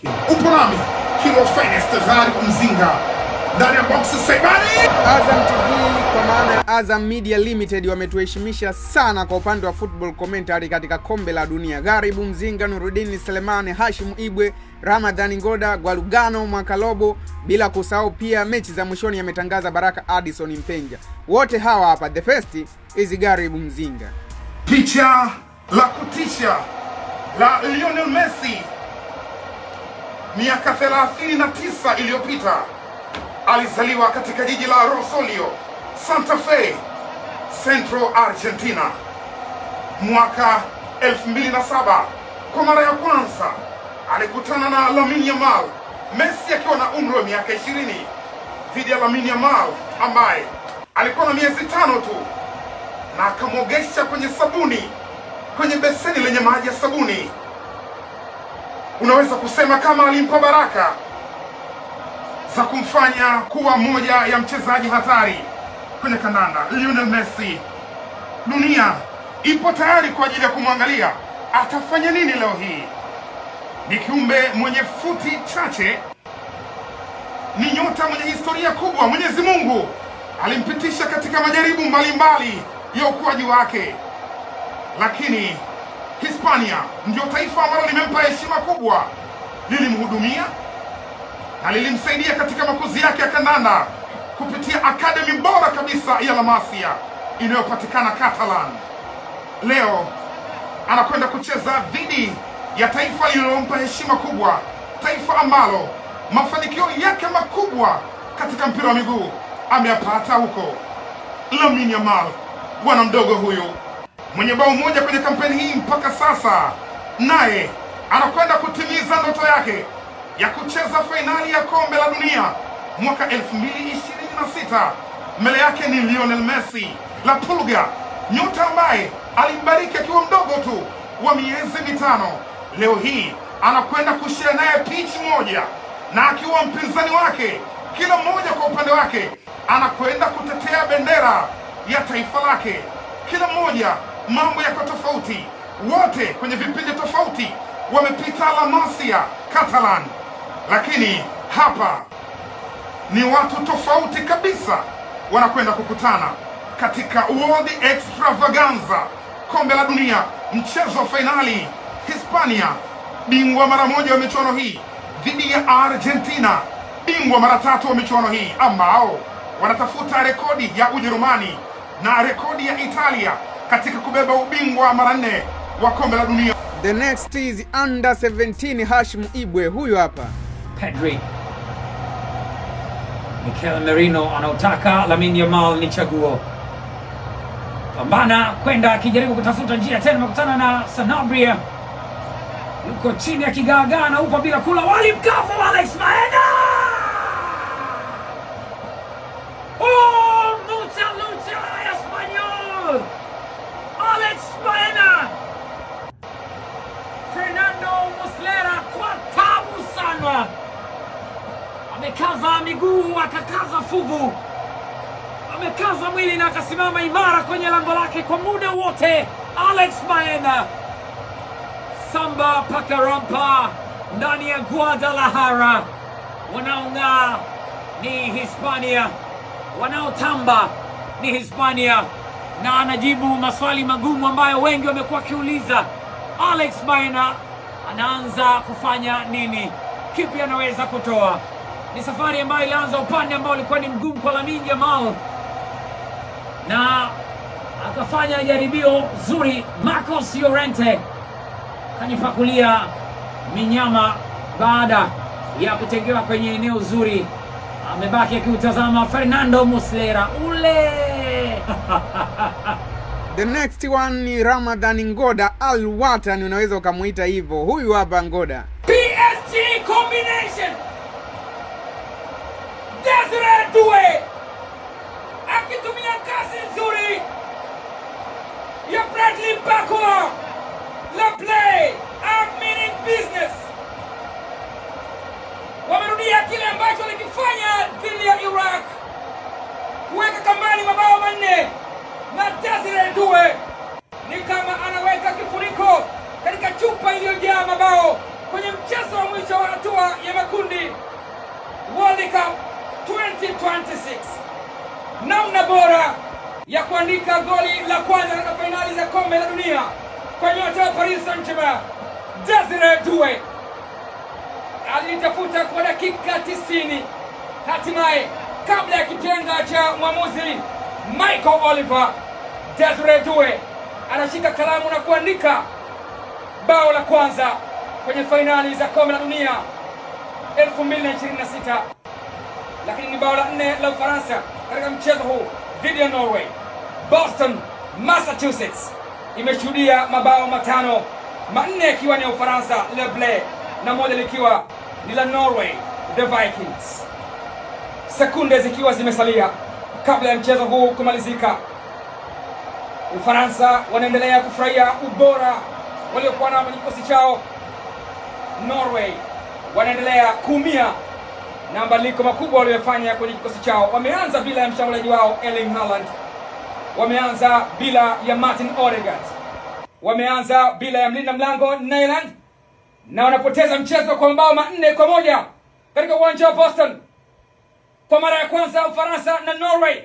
Upo nami Kilo Finest Gharibu Mzinga ndani ya box Saibani. Azam TV kwa maana ya Azam Media Limited wametuheshimisha sana kwa upande wa football commentary katika kombe la dunia. Gharibu Mzinga, Nuruddin Selemani, Hashim Ibwe, Ramadhani Ngoda, Gwalugano Mwakalobo, bila kusahau pia mechi za mwishoni yametangaza Baraka Addison Mpenja. Wote hawa hapa, the first is Gharibu Mzinga. Picha la kutisha la Lionel Messi miaka 39 iliyopita. Alizaliwa katika jiji la Rosario, Santa Fe, Central Argentina. Mwaka 2007 kwa mara ya kwanza alikutana na Lamine Yamal, Messi akiwa na umri wa miaka 20, dhidi ya Lamine Yamal ambaye alikuwa na miezi 5 tu, na akamwogesha kwenye sabuni, kwenye beseni lenye maji ya sabuni. Unaweza kusema kama alimpa baraka za kumfanya kuwa moja ya mchezaji hatari kwenye kandanda. Lionel Messi, dunia ipo tayari kwa ajili ya kumwangalia atafanya nini leo hii. Ni kiumbe mwenye futi chache, ni nyota mwenye historia kubwa. Mwenyezi Mungu alimpitisha katika majaribu mbalimbali ya ukuaji wake, lakini Hispania ndio taifa ambalo limempa heshima kubwa, lilimhudumia na lilimsaidia katika makuzi yake ya kandanda kupitia akademi bora kabisa ya La Masia inayopatikana Catalan. Leo anakwenda kucheza dhidi ya taifa lililompa heshima kubwa, taifa ambalo mafanikio yake makubwa katika mpira wa miguu ameyapata huko. Lamine Yamal, bwana mdogo huyu mwenye bao moja kwenye kampeni hii mpaka sasa, naye anakwenda kutimiza ndoto yake ya kucheza fainali ya kombe la dunia mwaka 2026. Mbele yake ni Lionel Messi, La Pulga, nyota ambaye alimbariki akiwa mdogo tu wa miezi 5. Leo hii anakwenda kushare naye pitch moja, na akiwa mpinzani wake, kila mmoja kwa upande wake anakwenda kutetea bendera ya taifa lake. Kila mmoja mambo yako tofauti, wote kwenye vipindi tofauti wamepita La Masia, Catalan, lakini hapa ni watu tofauti kabisa wanakwenda kukutana katika World Extravaganza, kombe la dunia, mchezo wa fainali. Hispania, bingwa mara moja wa michuano hii, dhidi ya Argentina, bingwa mara 3 wa michuano hii, ambao wanatafuta rekodi ya Ujerumani na rekodi ya Italia katika kubeba ubingwa mara 4 wa kombe la dunia. The next is under 17 Hashim Ibwe, huyu hapa. Pedri, Mikel Merino anautaka Lamine Yamal, ni chaguo. Pambana kwenda akijaribu kutafuta njia tena, makutana na Sanabria, yuko chini akigaagaa na upa bila kula, wali mkafu wa Alex Baena. Oh, lucha Espanyol, Alex Baena. Fernando Muslera kwa tabu sana, amekaza miguu, akakaza fuvu, amekaza mwili na akasimama imara kwenye lango lake kwa muda wote. Alex Baena, Samba paka rampa ndani ya Guadalajara. Wanaong'aa ni Hispania, wanaotamba ni Hispania, na anajibu maswali magumu ambayo wengi wamekuwa wakiuliza. Alex Baena anaanza kufanya nini? Kipi anaweza kutoa? Ni safari ambayo ilianza upande ambao ulikuwa ni mgumu kwa Lamine Yamal, na akafanya jaribio zuri. Marcos Llorente kanipakulia minyama baada ya kutengewa kwenye eneo zuri, amebaki akiutazama Fernando Muslera ule. The next one ni Ramadhani Ngoda Al-Watan, unaweza ukamuita hivyo. Huyu hapa Ngoda. PSG combination, Desire Doué akitumia kasi nzuri ya Bradley Barcola, la play meaning business. Wamerudia kile ambacho walikifanya dhidi ya Iraq, kuweka kambani mabao 4, na Desire Doué ni kama anaweka kifuniko katika chupa iliyojaa mabao. kwenye mchezo wa mwisho wa hatua ya makundi World Cup 2026. Namna bora ya kuandika goli la kwanza katika fainali za kombe la dunia kwa nyota wa Paris Saint-Germain, Desire Doué alitafuta kwa dakika 90. Hatimaye kabla ya kipenga cha mwamuzi Michael Oliver, Desire Doué anashika kalamu na kuandika bao la kwanza kwenye fainali za kombe la dunia 2026, lakini ni bao la 4 la Ufaransa katika mchezo huu dhidi ya Norway. Boston, Massachusetts imeshuhudia mabao matano, 4 yakiwa ni ya Ufaransa Le Bleu na moja likiwa ni la Norway The Vikings. Sekunde zikiwa zimesalia kabla ya mchezo huu kumalizika, Ufaransa wanaendelea kufurahia ubora waliokuwa nao kwenye kikosi chao. Norway wanaendelea kuumia na mabadiliko makubwa waliyofanya kwenye kikosi chao. Wameanza bila ya mshambuliaji wao Erling Haaland, wameanza bila ya Martin Odegaard, wameanza bila ya mlinda mlango Nyland, na wanapoteza mchezo kwa mabao 4-1 katika uwanja wa Boston. Kwa mara ya kwanza Ufaransa na Norway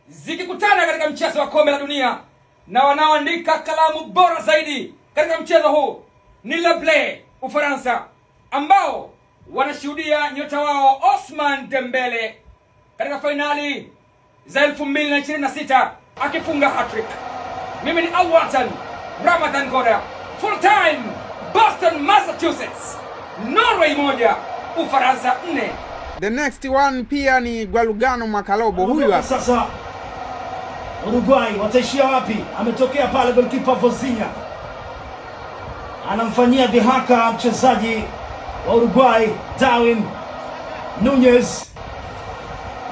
zikikutana katika mchezo wa kombe la dunia, na wanaoandika kalamu bora zaidi katika mchezo huu ni Le Bleu Ufaransa, ambao wanashuhudia nyota wao Ousmane Dembele katika fainali za 2026 akifunga hat-trick. Mimi ni Alwatan Ramadhan Goda, full time Boston, Massachusetts. Norway 1, Ufaransa 4. The next one pia ni Gualugano Makalobo. Huyu hapa sasa. Uruguay wataishia wapi? Ametokea pale goalkeeper Vozinha, anamfanyia dhihaka mchezaji wa Uruguay Darwin Nunez,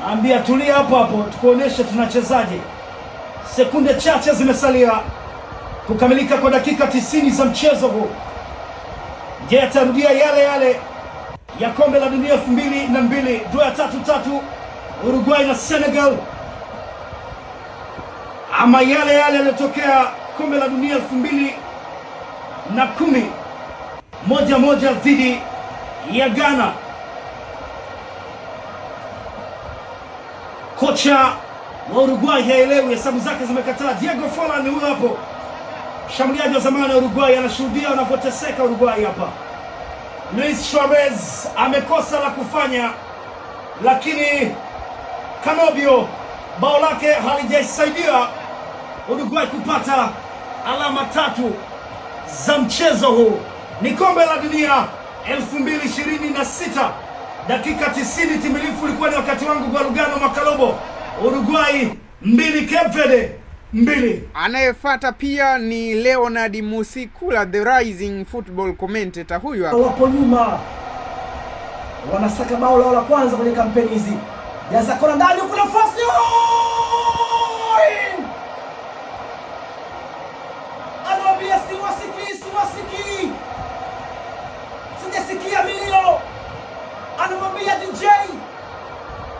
naambia tulia hapo hapo tukuoneshe tunachezaje. Sekunde chache zimesalia kukamilika kwa dakika 90 za mchezo huu. Je, atarudia yale yale ya kombe la dunia 2002, draw ya 3-3 Uruguay na Senegal, ama yale yale yaliyotokea kombe la dunia 2010 1-1 dhidi ya Ghana? Kocha wa Uruguay haelewi, hesabu zake zimekataa. Diego Forlan huyo hapo, mshambuliaji wa zamani wa Uruguay, anashuhudia wanavyoteseka Uruguay hapa. Luis Suarez amekosa la kufanya, lakini Canobio bao lake halijasaidia Uruguay kupata alama 3 za mchezo huu. Ni kombe la dunia 2026, dakika 90 timilifu ilikuwa ni wakati wangu Gualugano Makalobo. Uruguay 2, Cape Verde 2. Anayefuata pia ni Leonard Musikula, the rising football commentator. Huyu hapa wapo nyuma, wanasaka bao lao la kwanza kwenye kampeni hizi. Jaza kona ndani, kuna nafasi. Anawambia siwasiki, sijasikia milio. Anamwambia DJ,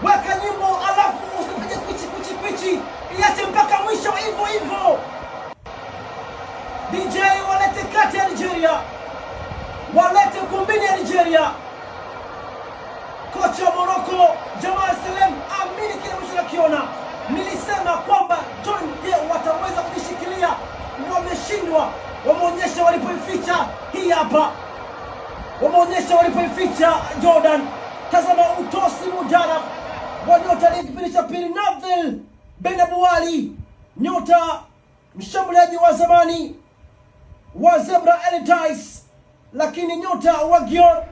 weka nyimbo alafu usipige kuchi, iache mpaka mwisho hivyo hivyo. DJ walete kati ya Nigeria, walete ukumbini ya Nigeria. Kocha wa Morocco Jamal Salem amini kile mnachokiona. Nilisema kwamba John Deere wataweza kujishikilia, wameshindwa. Wameonyesha walipoificha, hii hapa. Wameonyesha walipoificha Jordan. Tazama utosi mujarab wa nyota ya kipindi cha pili Nabil Benabouali, nyota mshambuliaji wa zamani wa Zebra Elitice, lakini nyota wa Gior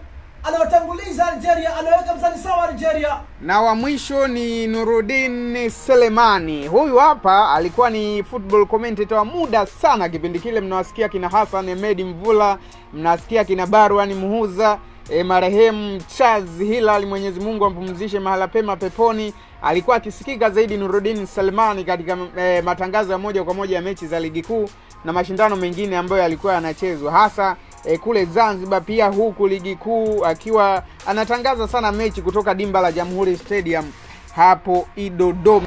anawatanguliza Algeria, anaweka mzani sawa Algeria. Na wa mwisho ni Nuruddin Selemani. Huyu hapa alikuwa ni football commentator wa muda sana kipindi kile. Mnawasikia kina Hassan Ahmed Mvula, mnasikia kina Barwani Muhuza, marehemu Charles Hilal, Mwenyezi Mungu ampumzishe mahala pema peponi. Alikuwa akisikika zaidi Nuruddin Selemani katika matangazo ya moja kwa moja ya mechi za ligi kuu na mashindano mengine ambayo yalikuwa yanachezwa hasa kule Zanzibar, pia huku ligi kuu, akiwa anatangaza sana mechi kutoka dimba la Jamhuri Stadium hapo Idodoma.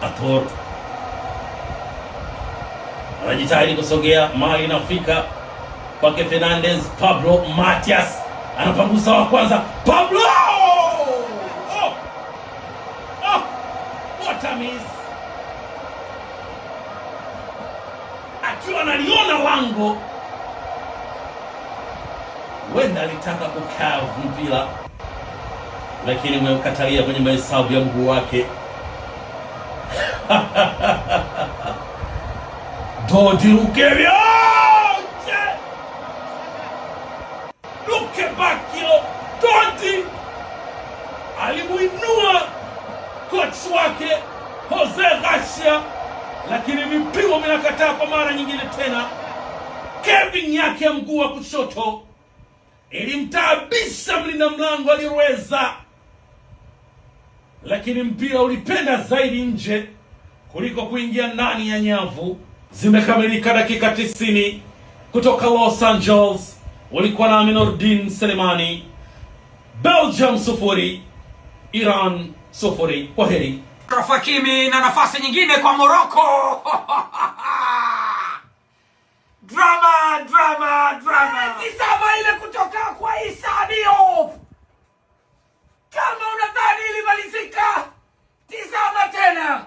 Anajitahidi kusogea, mali inafika kwake Fernandez. Pablo Matias anapangusa wa kwanza Pablo. What a miss! Akiwa analiona lango, wenda alitaka kukavu mpira, lakini umemkatalia kwenye mahesabu ya mguu wake. Dodi Lukebio! Lukebakio! Dodi! Alimuinua coach wake Jose Garcia, lakini vipigo vinakataa kwa mara nyingine tena. Kevin yake ya mguu wa kushoto ilimtaabisha mlinda mlango aliweza, lakini mpira ulipenda zaidi nje kuliko kuingia ndani ya nyavu. Zimekamilika dakika 90 kutoka Los Angeles. Walikuwa na Nurdin Selemani. Belgium 0, Iran 0. Kwaheri. Achraf Hakimi na nafasi nyingine kwa Morocco. Drama. Tizama ile kutoka kwa Issa Diop. Kama unadhani ilimalizika, tizama tena.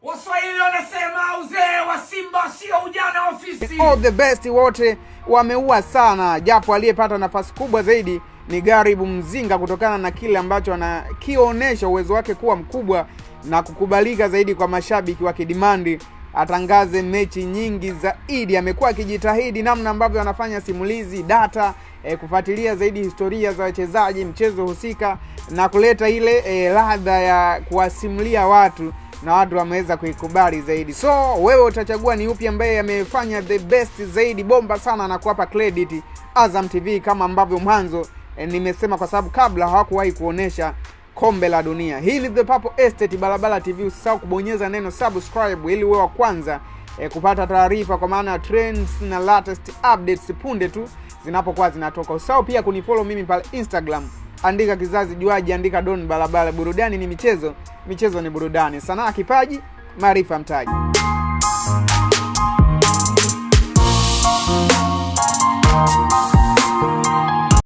Waswahili wanasema uzee wa Simba sio ujana wa fisi. All the best wote wameua sana, japo aliyepata nafasi kubwa zaidi ni Garibu Mzinga kutokana na kile ambacho anakionyesha uwezo wake kuwa mkubwa na kukubalika zaidi kwa mashabiki wa kidimandi. Atangaze mechi nyingi zaidi. Amekuwa akijitahidi namna ambavyo anafanya simulizi data, kufuatilia zaidi historia za wachezaji, mchezo husika na kuleta ile ladha ya kuwasimulia watu, na watu wameweza kuikubali zaidi. So wewe utachagua ni upi ambaye amefanya the best zaidi? Bomba sana na kuwapa credit Azam TV kama ambavyo mwanzo nimesema, kwa sababu kabla hawakuwahi kuonesha kombe la dunia. Hii ni The Purple Estate Balabala TV. Usisahau kubonyeza neno subscribe ili uwe wa kwanza kupata taarifa kwa maana trends na latest updates punde tu zinapokuwa zinatoka. Usisahau pia kunifollow mimi pale Instagram. Andika Kizazi Juaji, andika Don Balabala. Burudani ni michezo, michezo ni burudani. Sanaa kipaji, maarifa mtaji.